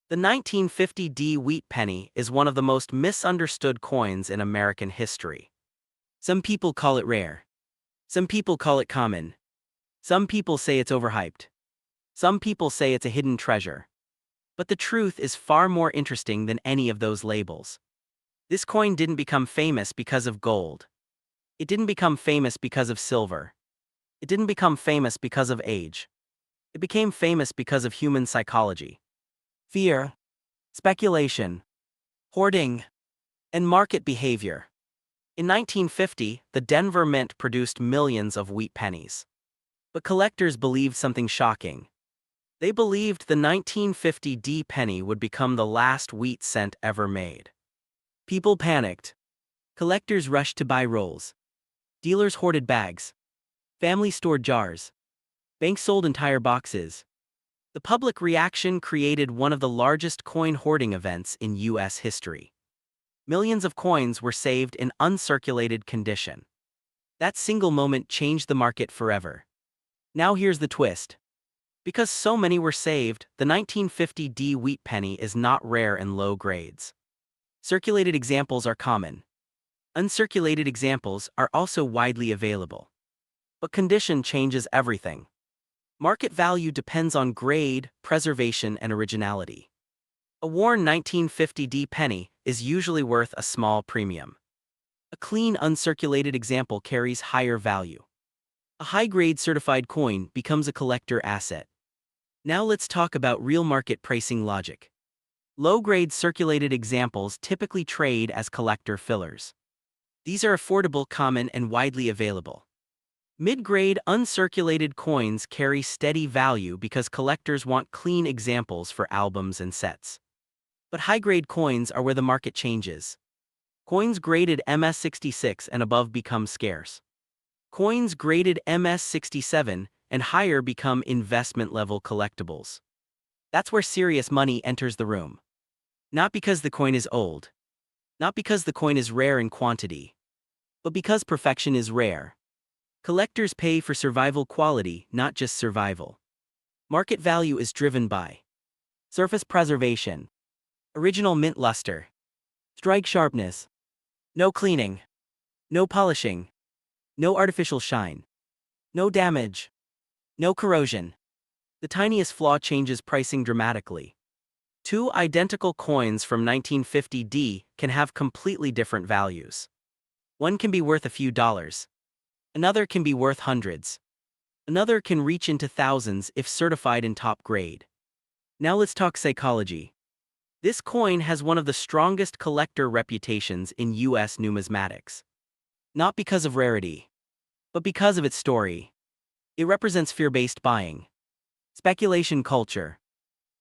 The 1950 wheat penny is one of the most misunderstood coins in American history. Some people call it rare. Some people call it common. Some people say it's overhyped. Some people say it's a hidden treasure. But the truth is far more interesting than any of those labels. This coin didn't become famous because of gold. It didn't become famous because of silver. It didn't become famous because of age. It became famous because of human psychology. Fear, speculation, hoarding, and market behavior. In 1950, the Denver Mint produced millions of wheat pennies. But collectors believed something shocking. They believed the 1950 penny would become the last wheat cent ever made. People panicked. Collectors rushed to buy rolls. Dealers hoarded bags. Families stored jars. Banks sold entire boxes. The public reaction created one of the largest coin hoarding events in U.S. history. Millions of coins were saved in uncirculated condition. That single moment changed the market forever. Now here's the twist. Because so many were saved, the 1950 wheat penny is not rare in low grades. Circulated examples are common. Uncirculated examples are also widely available. But condition changes everything. Market value depends on grade, preservation, and originality. A worn 1950 penny is usually worth a small premium. A clean, uncirculated example carries higher value. A high-grade certified coin becomes a collector asset. Now let's talk about real market pricing logic. Low-grade circulated examples typically trade as collector fillers. These are affordable, common, and widely available. Mid-grade uncirculated coins carry steady value because collectors want clean examples for albums and sets. But high-grade coins are where the market changes. Coins graded MS66 and above become scarce. Coins graded MS67 and higher become investment-level collectibles. That's where serious money enters the room. Not because the coin is old. Not because the coin is rare in quantity. But because perfection is rare. Collectors pay for survival quality, not just survival. Market value is driven by surface preservation, original mint luster, strike sharpness, no cleaning, no polishing, no artificial shine, no damage, no corrosion. The tiniest flaw changes pricing dramatically. Two identical coins from 1950 can have completely different values. One can be worth a few dollars. Another can be worth hundreds. Another can reach into thousands if certified in top grade. Now let's talk psychology. This coin has one of the strongest collector reputations in U.S. numismatics. Not because of rarity, but because of its story. It represents fear-based buying, speculation culture,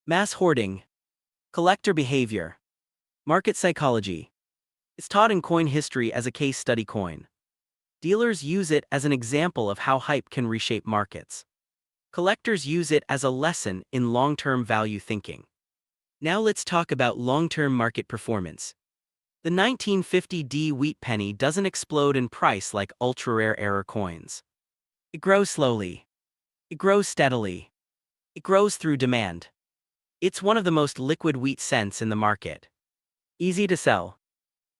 mass hoarding, collector behavior, market psychology. It's taught in coin history as a case study coin. Dealers use it as an example of how hype can reshape markets. Collectors use it as a lesson in long-term value thinking. Now let's talk about long-term market performance. The 1950 wheat penny doesn't explode in price like ultra-rare error coins. It grows slowly. It grows steadily. It grows through demand. It's one of the most liquid wheat cents in the market. Easy to sell.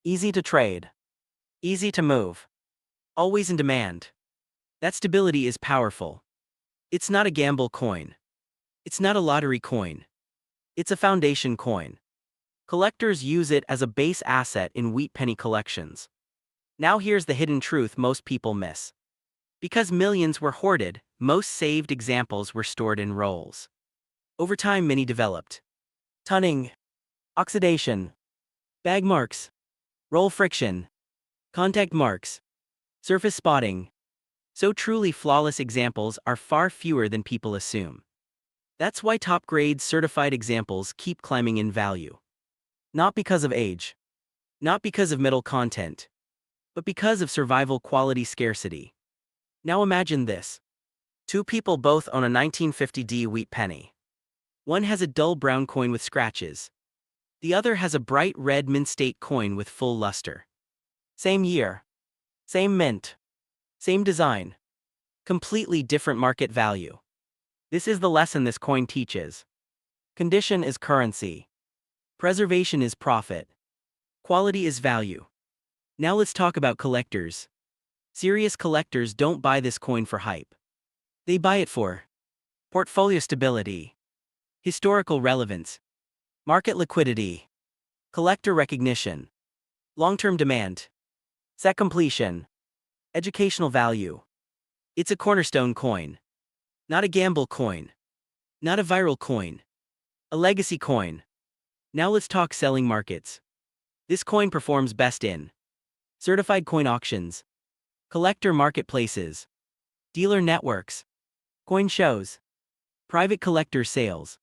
Easy to trade. Easy to move. Always in demand. That stability is powerful. It's not a gamble coin. It's not a lottery coin. It's a foundation coin. Collectors use it as a base asset in wheat penny collections. Now here's the hidden truth most people miss. Because millions were hoarded, most saved examples were stored in rolls. Over time, many developed. Tunning, oxidation, bag marks, roll friction, contact marks, surface spotting. So truly flawless examples are far fewer than people assume. That's why top-grade certified examples keep climbing in value. Not because of age. Not because of metal content. But because of survival quality scarcity. Now imagine this. Two people both own a 1950 wheat penny. One has a dull brown coin with scratches. The other has a bright red mint state coin with full luster. Same year. Same mint. Same design. Completely different market value. This is the lesson this coin teaches. Condition is currency. Preservation is profit. Quality is value. Now let's talk about collectors. Serious collectors don't buy this coin for hype. They buy it for portfolio stability, historical relevance, market liquidity, collector recognition, long-term demand, set completion, educational value. It's a cornerstone coin. Not a gamble coin. Not a viral coin. A legacy coin. Now let's talk selling markets. This coin performs best in certified coin auctions, collector marketplaces, dealer networks, coin shows, private collector sales.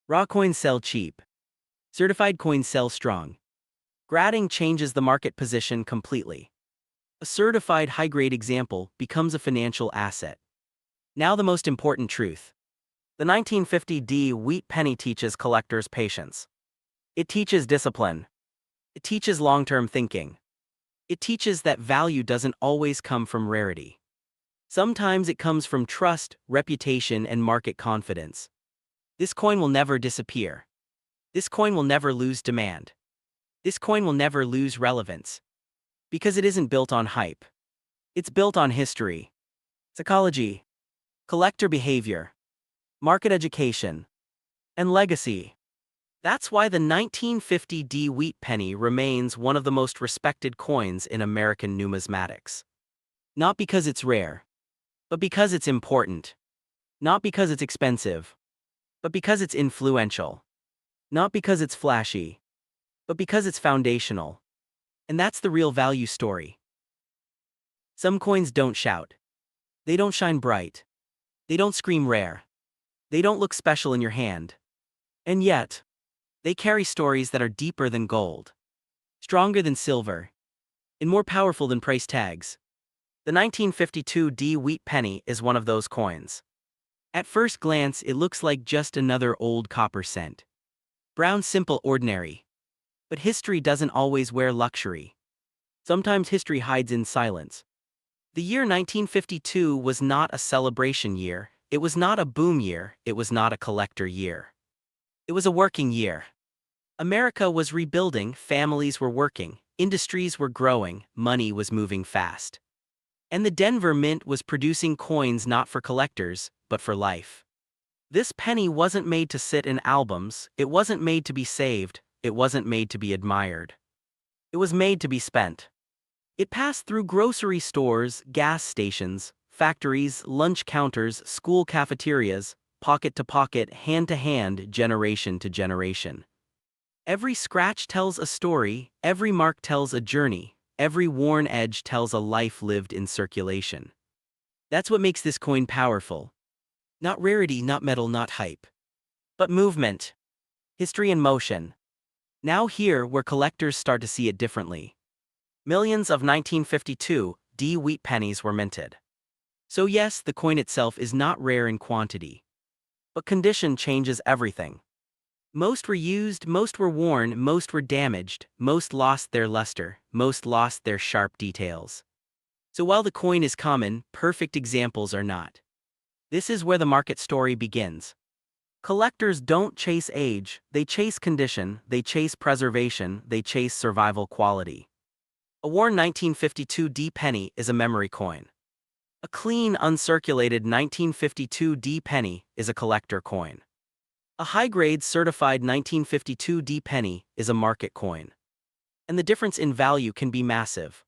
Raw coins sell cheap. Certified coins sell strong. Grading changes the market position completely. A certified high-grade example becomes a financial asset. Now the most important truth. The 1950 wheat penny teaches collectors patience. It teaches discipline. It teaches long-term thinking. It teaches that value doesn't always come from rarity. Sometimes it comes from trust, reputation, and market confidence. This coin will never disappear. This coin will never lose demand. This coin will never lose relevance. Because it isn't built on hype. It's built on history, psychology, collector behavior, market education, and legacy. That's why the 1950 wheat penny remains one of the most respected coins in American numismatics. Not because it's rare, but because it's important. Not because it's expensive, but because it's influential. Not because it's flashy, but because it's foundational. And that's the real value story. Some coins don't shout. They don't shine bright. They don't scream rare. They don't look special in your hand. And yet, they carry stories that are deeper than gold, stronger than silver, and more powerful than price tags. The 1952 wheat penny is one of those coins. At first glance, it looks like just another old copper cent. Brown, simple, ordinary. But history doesn't always wear luxury. Sometimes history hides in silence. The year 1952 was not a celebration year, it was not a boom year, it was not a collector year. It was a working year. America was rebuilding, families were working, industries were growing, money was moving fast. And the Denver Mint was producing coins not for collectors, but for life. This penny wasn't made to sit in albums, it wasn't made to be saved, it wasn't made to be admired. It was made to be spent. It passed through grocery stores, gas stations, factories, lunch counters, school cafeterias, pocket to pocket, hand to hand, generation to generation. Every scratch tells a story, every mark tells a journey, every worn edge tells a life lived in circulation. That's what makes this coin powerful. Not rarity, not metal, not hype. But movement. History in motion. Now here where collectors start to see it differently. Millions of 1952 wheat pennies were minted. So yes, the coin itself is not rare in quantity. But condition changes everything. Most were used, most were worn, most were damaged, most lost their luster, most lost their sharp details. So while the coin is common, perfect examples are not. This is where the market story begins. Collectors don't chase age, they chase condition, they chase preservation, they chase survival quality. A worn 1952 penny is a memory coin. A clean, uncirculated 1952 penny is a collector coin. A high-grade certified 1952 penny is a market coin. And the difference in value can be massive.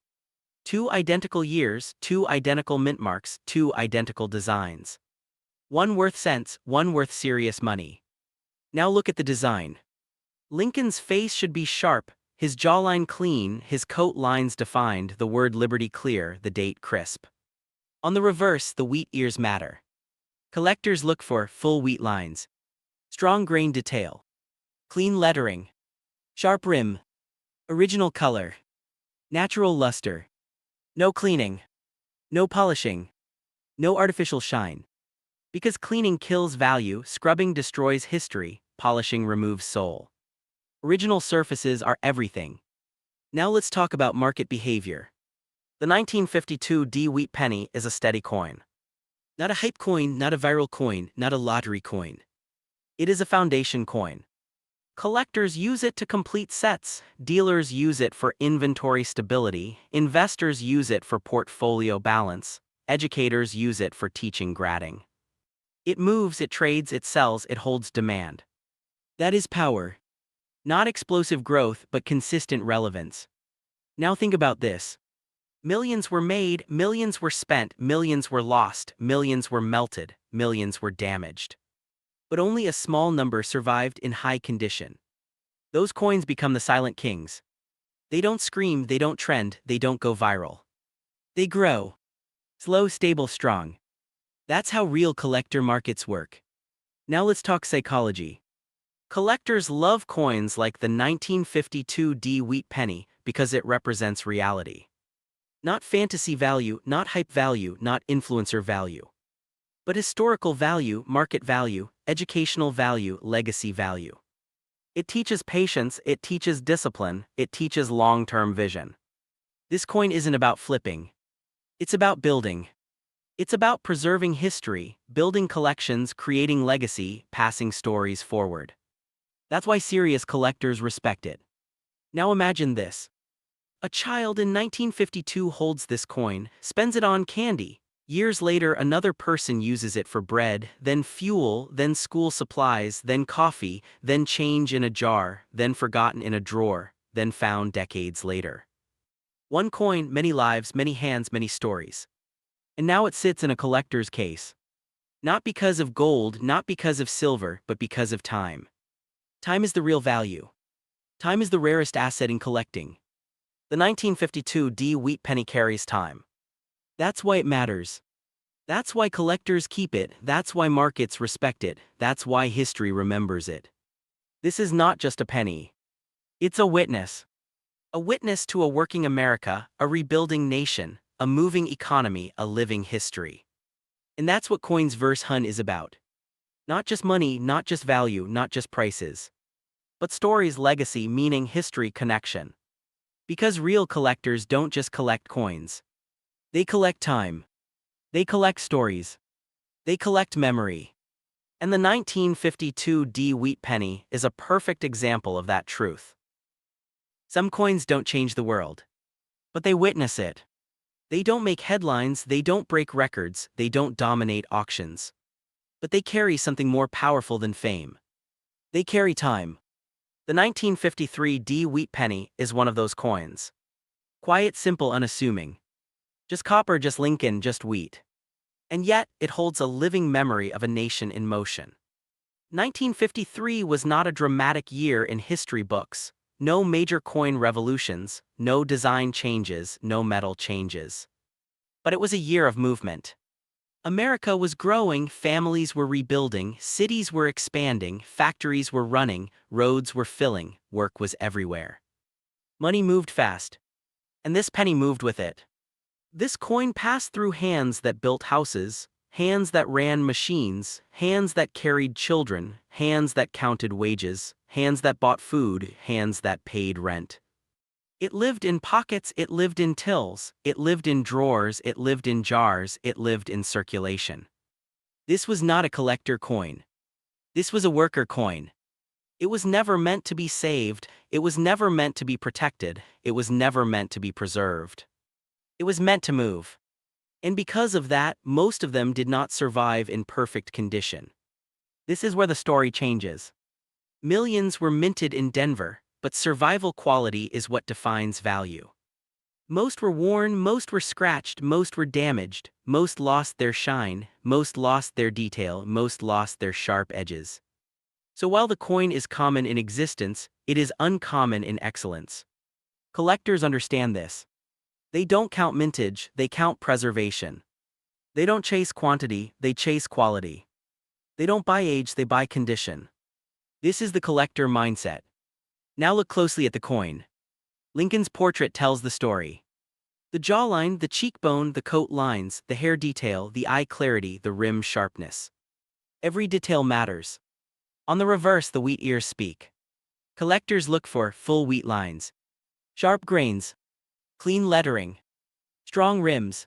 2 identical years, 2 identical mint marks, 2 identical designs. One worth cents, one worth serious money. Now look at the design. Lincoln's face should be sharp, his jawline clean, his coat lines defined, the word liberty clear, the date crisp. On the reverse, the wheat ears matter. Collectors look for full wheat lines, strong grain detail, clean lettering, sharp rim, original color, natural luster, no cleaning, no polishing, no artificial shine. Because cleaning kills value, scrubbing destroys history, polishing removes soul. Original surfaces are everything. Now let's talk about market behavior. The 1952 wheat penny is a steady coin. Not a hype coin, not a viral coin, not a lottery coin. It is a foundation coin. Collectors use it to complete sets, dealers use it for inventory stability, investors use it for portfolio balance, educators use it for teaching grading. It moves, it trades, it sells, it holds demand. That is power. Not explosive growth, but consistent relevance. Now think about this. Millions were made, millions were spent, millions were lost, millions were melted, millions were damaged. But only a small number survived in high condition. Those coins become the silent kings. They don't scream, they don't trend, they don't go viral. They grow. Slow, stable, strong. That's how real collector markets work. Now let's talk psychology. Collectors love coins like the 1952 wheat penny because it represents reality. Not fantasy value, not hype value, not influencer value. But historical value, market value, educational value, legacy value. It teaches patience, it teaches discipline, it teaches long-term vision. This coin isn't about flipping. It's about building. It's about preserving history, building collections, creating legacy, passing stories forward. That's why serious collectors respect it. Now imagine this. A child in 1952 holds this coin, spends it on candy. Years later, another person uses it for bread, then fuel, then school supplies, then coffee, then change in a jar, then forgotten in a drawer, then found decades later. One coin, many lives, many hands, many stories. And now it sits in a collector's case. Not because of gold, not because of silver, but because of time. Time is the real value. Time is the rarest asset in collecting. The 1952 wheat penny carries time. That's why it matters. That's why collectors keep it, that's why markets respect it, that's why history remembers it. This is not just a penny. It's a witness. A witness to a working America, a rebuilding nation, a moving economy, a living history. And that's what Coins vs. Hun is about. Not just money, not just value, not just prices. But stories, legacy, meaning, history, connection. Because real collectors don't just collect coins. They collect time. They collect stories. They collect memory. And the 1952 wheat penny is a perfect example of that truth. Some coins don't change the world. But they witness it. They don't make headlines, they don't break records, they don't dominate auctions. But they carry something more powerful than fame. They carry time. The 1953 wheat penny is one of those coins. Quiet, simple, unassuming. Just copper, just Lincoln, just wheat. And yet, it holds a living memory of a nation in motion. 1953 was not a dramatic year in history books. No major coin revolutions, no design changes, no metal changes. But it was a year of movement. America was growing, families were rebuilding, cities were expanding, factories were running, roads were filling, work was everywhere. Money moved fast. And this penny moved with it. This coin passed through hands that built houses, hands that ran machines, hands that carried children, hands that counted wages, hands that bought food, hands that paid rent. It lived in pockets, it lived in tills, it lived in drawers, it lived in jars, it lived in circulation. This was not a collector coin. This was a worker coin. It was never meant to be saved, it was never meant to be protected, it was never meant to be preserved. It was meant to move. And because of that, most of them did not survive in perfect condition. This is where the story changes. Millions were minted in Denver, but survival quality is what defines value. Most were worn, most were scratched, most were damaged, most lost their shine, most lost their detail, most lost their sharp edges. So while the coin is common in existence, it is uncommon in excellence. Collectors understand this. They don't count mintage, they count preservation. They don't chase quantity, they chase quality. They don't buy age, they buy condition. This is the collector mindset. Now look closely at the coin. Lincoln's portrait tells the story. The jawline, the cheekbone, the coat lines, the hair detail, the eye clarity, the rim sharpness. Every detail matters. On the reverse, the wheat ears speak. Collectors look for full wheat lines, sharp grains, clean lettering, strong rims,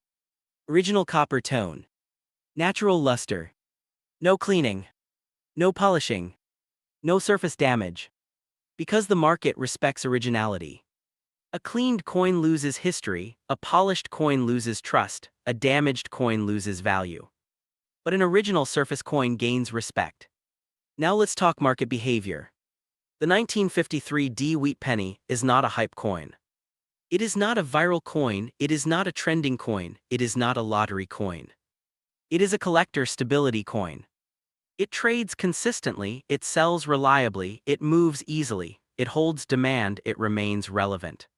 original copper tone, natural luster, no cleaning, no polishing, no surface damage. Because the market respects originality. A cleaned coin loses history, a polished coin loses trust, a damaged coin loses value. But an original surface coin gains respect. Now let's talk market behavior. The 1953 D wheat penny is not a hype coin. It is not a viral coin, it is not a trending coin, it is not a lottery coin. It is a collector stability coin. It trades consistently, it sells reliably, it moves easily, it holds demand, it remains relevant.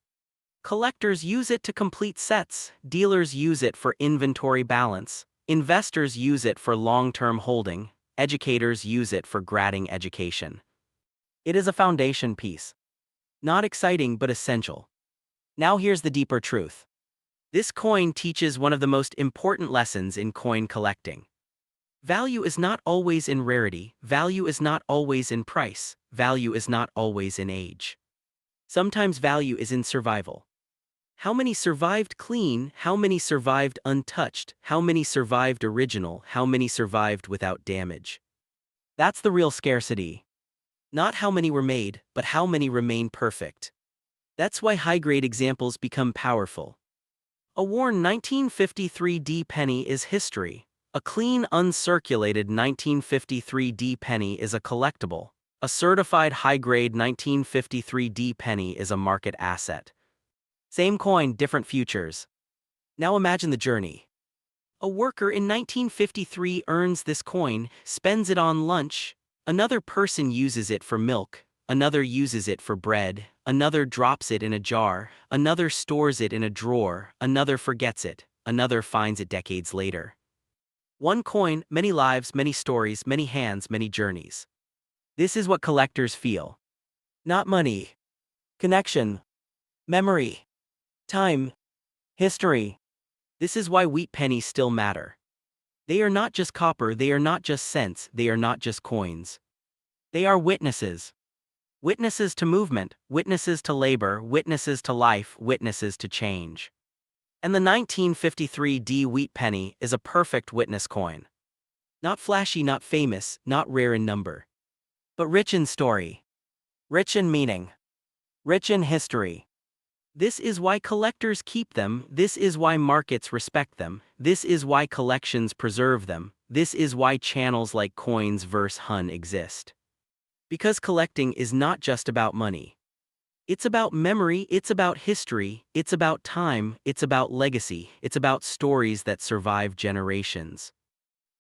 Collectors use it to complete sets, dealers use it for inventory balance, investors use it for long-term holding, educators use it for grading education. It is a foundation piece. Not exciting but essential. Now here's the deeper truth. This coin teaches one of the most important lessons in coin collecting. Value is not always in rarity, value is not always in price, value is not always in age. Sometimes value is in survival. How many survived clean, how many survived untouched, how many survived original, how many survived without damage. That's the real scarcity. Not how many were made, but how many remain perfect. That's why high-grade examples become powerful. A worn 1953 D penny is history. A clean, uncirculated 1953 D penny is a collectible. A certified high-grade 1953 D penny is a market asset. Same coin, different futures. Now imagine the journey. A worker in 1953 earns this coin, spends it on lunch. Another person uses it for milk. Another uses it for bread. Another drops it in a jar. Another stores it in a drawer. Another forgets it. Another finds it decades later. One coin, many lives, many stories, many hands, many journeys. This is what collectors feel. Not money. Connection. Memory. Time. History. This is why wheat pennies still matter. They are not just copper, they are not just cents, they are not just coins. They are witnesses. Witnesses to movement, witnesses to labor, witnesses to life, witnesses to change. And the 1953 D wheat penny is a perfect witness coin. Not flashy, not famous, not rare in number. But rich in story. Rich in meaning. Rich in history. This is why collectors keep them, this is why markets respect them, this is why collections preserve them, this is why channels like Coins vs. Hun exist. Because collecting is not just about money. It's about memory, it's about history, it's about time, it's about legacy, it's about stories that survive generations.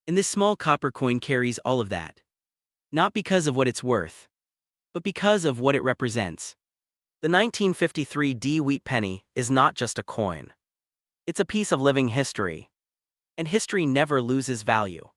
And this small copper coin carries all of that. Not because of what it's worth, but because of what it represents. The 1953 D wheat penny is not just a coin. It's a piece of living history. And history never loses value.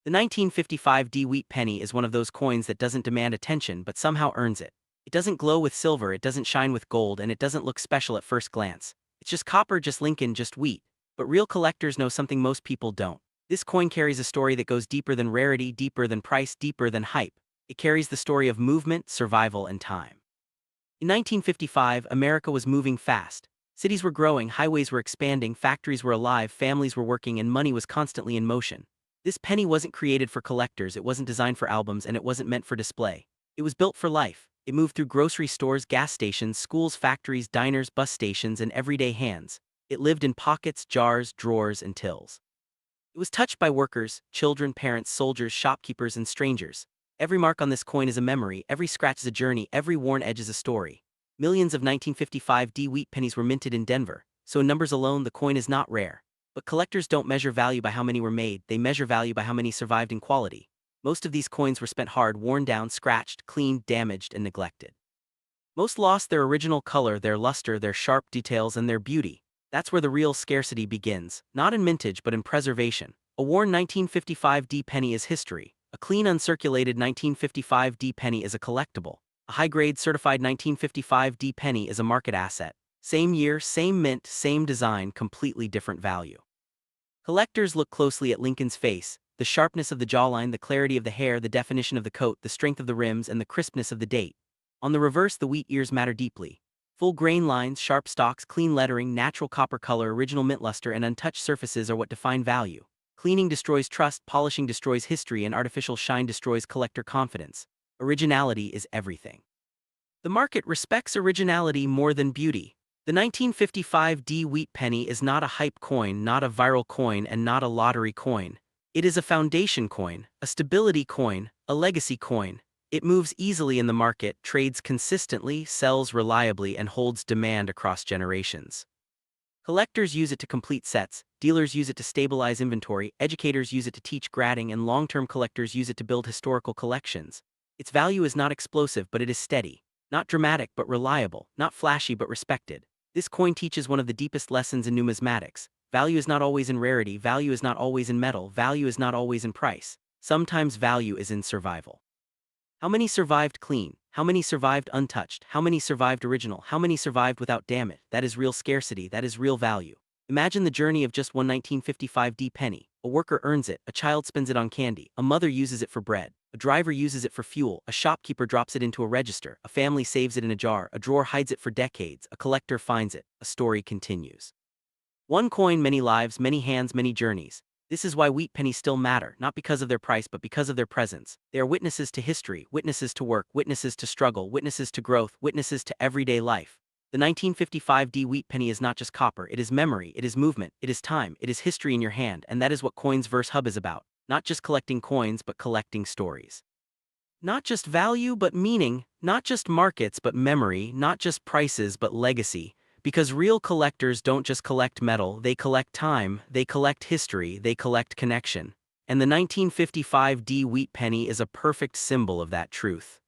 The 1955 D wheat penny is one of those coins that doesn't demand attention but somehow earns it. It doesn't glow with silver, it doesn't shine with gold, and it doesn't look special at first glance. It's just copper, just Lincoln, just wheat. But real collectors know something most people don't. This coin carries a story that goes deeper than rarity, deeper than price, deeper than hype. It carries the story of movement, survival, and time. In 1955, America was moving fast. Cities were growing, highways were expanding, factories were alive, families were working, and money was constantly in motion. This penny wasn't created for collectors, it wasn't designed for albums, and it wasn't meant for display. It was built for life. It moved through grocery stores, gas stations, schools, factories, diners, bus stations, and everyday hands. It lived in pockets, jars, drawers, and tills. It was touched by workers, children, parents, soldiers, shopkeepers, and strangers. Every mark on this coin is a memory, every scratch is a journey, every worn edge is a story. Millions of 1955 D wheat pennies were minted in Denver, so in numbers alone the coin is not rare. But collectors don't measure value by how many were made, they measure value by how many survived in quality. Most of these coins were spent hard, worn down, scratched, cleaned, damaged, and neglected. Most lost their original color, their luster, their sharp details, and their beauty. That's where the real scarcity begins, not in mintage but in preservation. A worn 1955 D penny is history. A clean uncirculated 1955 D penny is a collectible. A high-grade certified 1955 D penny is a market asset. Same year, same mint, same design, completely different value. Collectors look closely at Lincoln's face, the sharpness of the jawline, the clarity of the hair, the definition of the coat, the strength of the rims, and the crispness of the date. On the reverse, the wheat ears matter deeply. Full grain lines, sharp stalks, clean lettering, natural copper color, original mint luster, and untouched surfaces are what define value. Cleaning destroys trust, polishing destroys history, and artificial shine destroys collector confidence. Originality is everything. The market respects originality more than beauty. The 1955 wheat penny is not a hype coin, not a viral coin, and not a lottery coin. It is a foundation coin, a stability coin, a legacy coin. It moves easily in the market, trades consistently, sells reliably, and holds demand across generations. Collectors use it to complete sets, dealers use it to stabilize inventory, educators use it to teach grading, and long-term collectors use it to build historical collections. Its value is not explosive, but it is steady. Not dramatic, but reliable. Not flashy, but respected. This coin teaches one of the deepest lessons in numismatics. Value is not always in rarity, value is not always in metal, value is not always in price. Sometimes value is in survival. How many survived clean? How many survived untouched? How many survived original? How many survived without damage? That is real scarcity, that is real value. Imagine the journey of just one 1955 penny. A worker earns it, a child spends it on candy, a mother uses it for bread, a driver uses it for fuel, a shopkeeper drops it into a register, a family saves it in a jar, a drawer hides it for decades, a collector finds it, a story continues. One coin, many lives, many hands, many journeys. This is why wheat pennies still matter, not because of their price but because of their presence. They are witnesses to history, witnesses to work, witnesses to struggle, witnesses to growth, witnesses to everyday life. The 1955 wheat penny is not just copper, it is memory, it is movement, it is time, it is history in your hand, and that is what Coins vs. Hub is about. Not just collecting coins but collecting stories. Not just value but meaning, not just markets but memory, not just prices but legacy. Because real collectors don't just collect metal, they collect time, they collect history, they collect connection. And the 1955 wheat penny is a perfect symbol of that truth.